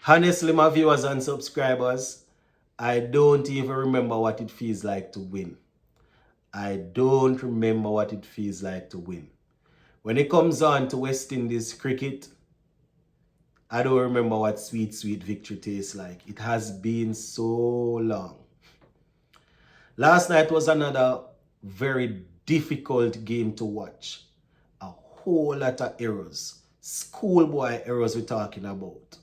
Honestly, my viewers and subscribers, I don't even remember what it feels like to win. I don't remember what it feels like to win. When it comes on to West Indies cricket, I don't remember what sweet, sweet victory tastes like. It has been so long. Last night was another very difficult game to watch. A whole lot of errors. Schoolboy errors we're talking about.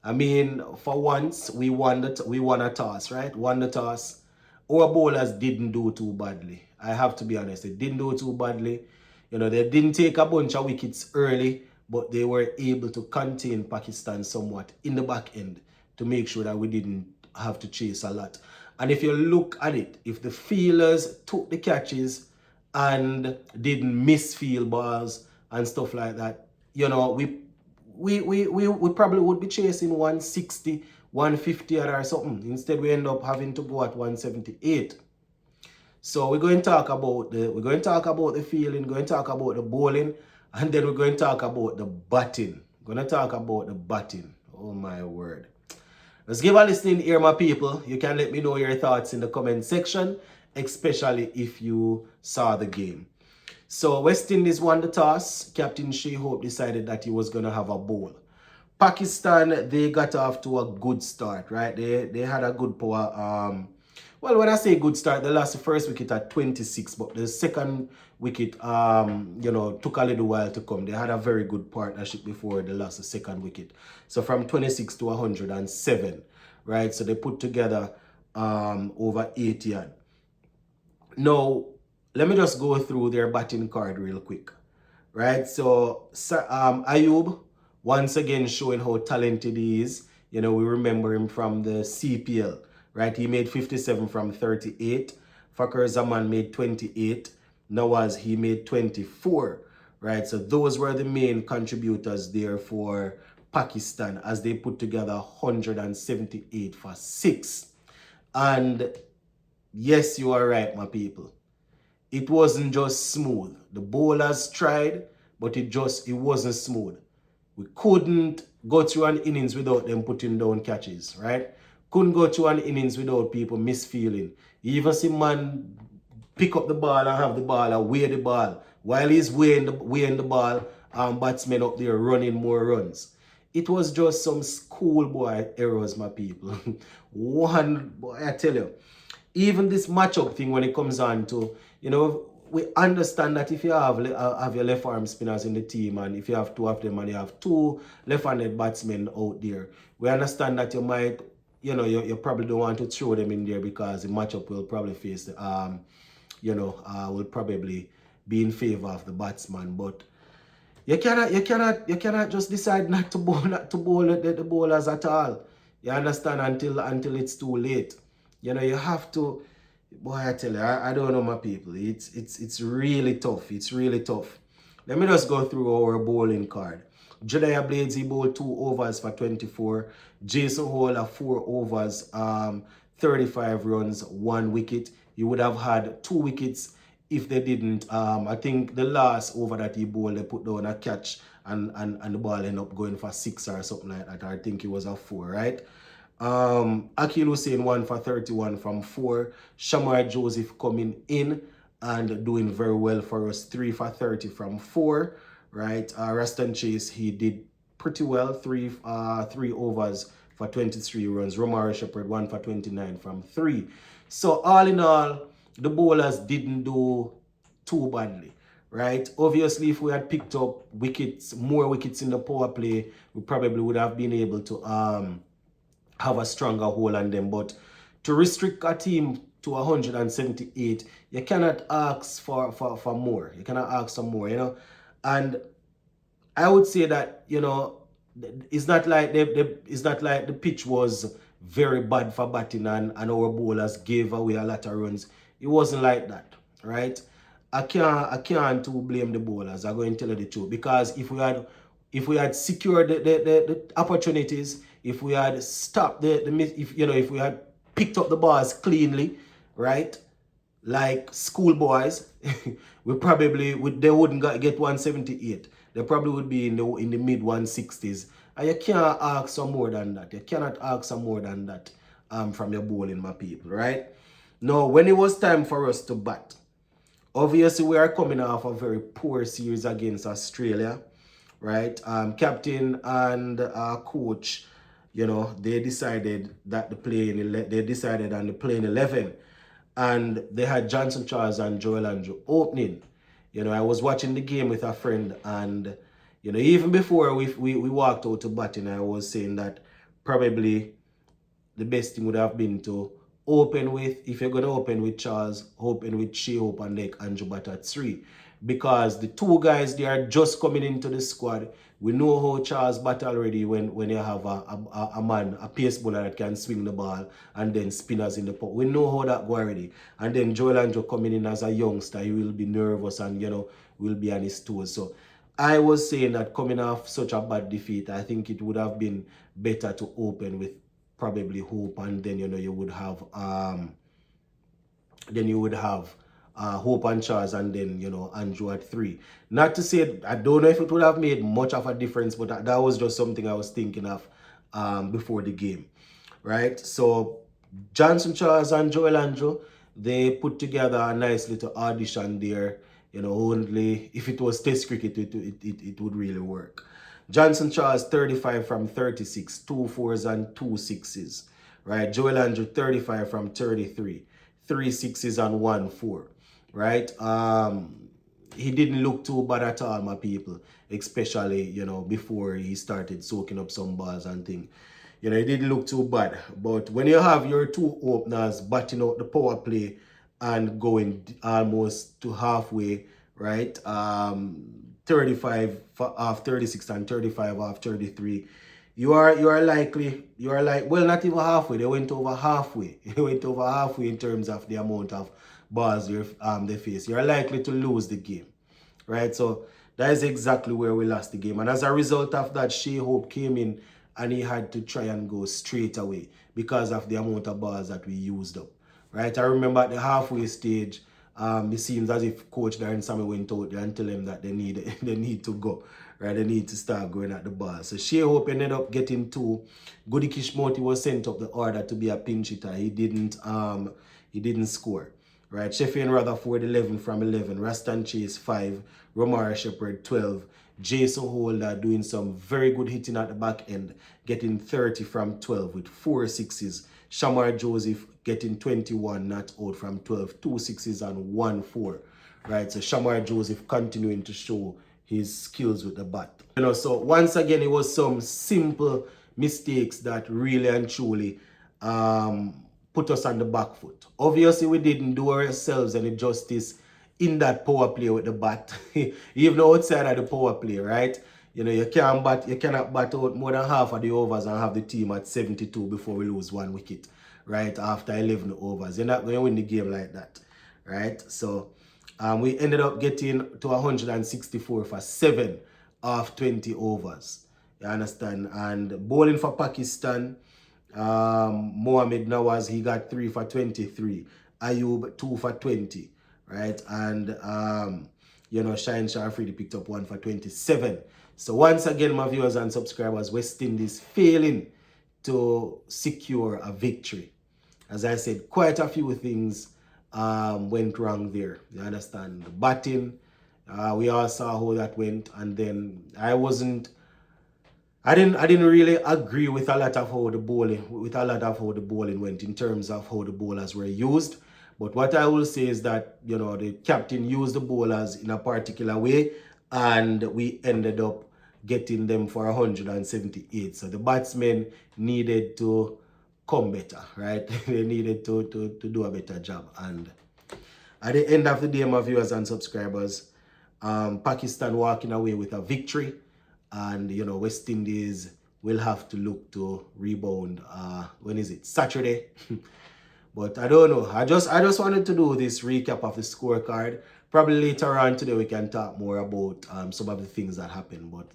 I mean, for once, we won a toss, right? Won the toss. Our bowlers didn't do too badly. I have to be honest. They didn't do too badly. You know, they didn't take a bunch of wickets early, but they were able to contain Pakistan somewhat in the back end to make sure that we didn't have to chase a lot. And if you look at it, if the fielders took the catches and didn't miss field balls and stuff like that, you know, we probably would be chasing 160, 150 or something. Instead, we end up having to go at 178. So we're going to talk about the fielding, going to talk about the bowling, and then we're going to talk about the batting. We're going to talk about the batting. Oh my word. Let's give a listening here, my people. You can let me know your thoughts in the comment section, especially if you saw the game. So West Indies won the toss. Captain Shea Hope decided that he was going to have a bowl. Pakistan, they got off to a good start, right? They had a good power. Well, when I say good start, they lost the first wicket at 26, but the second wicket, took a little while to come. They had a very good partnership before they lost the second wicket. So from 26 to 107, right? So they put together over 80. Now, let me just go through their batting card real quick, right? So Ayub, once again showing how talented he is. You know, we remember him from the CPL, right? He made 57 from 38. Fakir Zaman made 28. Nawaz, he made 24, right? So those were the main contributors there for Pakistan as they put together 178 for 6. And yes, you are right, my people. It wasn't just smooth. The bowlers tried, but it wasn't smooth. We couldn't go through an innings without them putting down catches, right? Couldn't go through an innings without people misfeeling. You even see man pick up the ball and have the ball and weigh the ball. While he's weighing the ball, batsmen up there running more runs. It was just some schoolboy errors, my people. One, boy, I tell you, even this matchup thing when it comes on to, we understand that if you have your left arm spinners in the team and if you have two of them and you have two left-handed batsmen out there, we understand that you might, you probably don't want to throw them in there because the matchup will probably face the, will probably be in favor of the batsman. But you cannot just decide not to bowl the bowlers at all. You understand until it's too late. You have to. Boy, I tell you, I don't know, my people. It's really tough. It's really tough. Let me just go through our bowling card. Jediah Blades, he bowled 2 overs for 24. Jason Holler, 4 overs, 35 runs, 1 wicket. He would have had 2 wickets if they didn't. I think the last over that he bowled, they put down a catch and the ball ended up going for 6 or something like that. I think it was a 4, right? Akil Hussein 1 for 31 from 4. Shamar Joseph coming in and doing very well for us, 3 for 30 from 4, right? Raston Chase, he did pretty well, 3 overs for 23 runs. Romari Shepherd 1 for 29 from 3. So all in all, the bowlers didn't do too badly, right? Obviously, if we had picked up more wickets in the power play, we probably would have been able to have a stronger hold on them. But to restrict a team to 178, you cannot ask for more. You cannot ask for more, And I would say that, it's not like the pitch was very bad for batting and our bowlers gave away a lot of runs. It wasn't like that, right? I can't blame the bowlers. I'm going to tell you the truth, because if we had secured the opportunities, if we had stopped if we had picked up the balls cleanly, right, like schoolboys, they wouldn't get 178. They probably would be in the mid 160s And you can't ask for more than that. You cannot ask for more than that from your bowling, my people, right? Now, when it was time for us to bat, obviously we are coming off a very poor series against Australia, right? Captain and coach, they decided that they decided on the playing 11, and they had Johnson Charles and Joel Andrew opening. I was watching the game with a friend, and even before we walked out to batting, I was saying that probably the best thing would have been to open with, if you're going to open with Charles, open with Shea Hope and like Andrew Bat at 3. Because the two guys, they are just coming into the squad. We know how Charles bat already when you have a man, a pace bowler that can swing the ball and then spinners in the pot. We know how that go already. And then Joel Andrew coming in as a youngster, he will be nervous and, will be on his toes. So I was saying that coming off such a bad defeat, I think it would have been better to open with probably Hope, and then you would have Hope and Charles, and then Andrew at 3. Not to say, I don't know if it would have made much of a difference, but that was just something I was thinking of before the game, right? So Johnson Charles and Joel Andrew, they put together a nice little audition there. Only if it was test cricket, it would really work. Johnson Charles 35 from 36, 2 fours and 2 sixes. Right? Joel Andrew 35 from 33, 3 sixes and 1 4. Right? He didn't look too bad at all, my people. Especially, before he started soaking up some balls and things. He didn't look too bad. But when you have your two openers batting out the power play and going almost to halfway, right? 35 off 36 and 35 off 33. You are like, well, not even halfway. They went over halfway. They went over halfway in terms of the amount of balls they face. You're likely to lose the game, right? So that is exactly where we lost the game. And as a result of that, Shea Hope came in and he had to try and go straight away because of the amount of balls that we used up, right? I remember at the halfway stage, it seems as if Coach Darren Sammy went out there and tell him that they need to go, right? They need to start going at the ball. So Shea Hope ended up getting 2. Goody Kishmoti was sent up the order to be a pinch hitter. He didn't score, right? Sheffield Rutherford 11 from 11, Rastan Chase 5, Romara Shepherd 12, Jason Holder doing some very good hitting at the back end, getting 30 from 12 with 4 sixes. Shamar Joseph getting 21 not out from 12, 2 sixes and 1 4. Right, so Shamar Joseph continuing to show his skills with the bat. So once again, it was some simple mistakes that really and truly put us on the back foot. Obviously, we didn't do ourselves any justice in that power play with the bat, even outside of the power play, right? You cannot bat out more than half of the overs and have the team at 72 before we lose 1 wicket, right? After 11 overs. You're not going to win the game like that, right? So we ended up getting to 164 for 7 of 20 overs. You understand? And bowling for Pakistan, Mohamed Nawaz, he got 3 for 23. Ayub, 2 for 20. Right? And, Shine Shafridi picked up 1 for 27. So once again, my viewers and subscribers, West Indies failing to secure a victory. As I said, quite a few things went wrong there. You understand? The batting, we all saw how that went. And then I didn't really agree with a lot of how the bowling went in terms of how the bowlers were used. But what I will say is that, the captain used the bowlers in a particular way, and we ended up getting them for 178. So the batsmen needed to come better, right? They needed to do a better job. And at the end of the day, my viewers and subscribers, Pakistan walking away with a victory. And, West Indies will have to look to rebound. When is it? Saturday. But I don't know. I just wanted to do this recap of the scorecard. Probably later on today we can talk more about some of the things that happened. But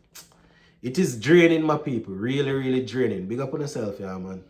it is draining, my people. Really, really draining. Big up on yourself, yeah, man.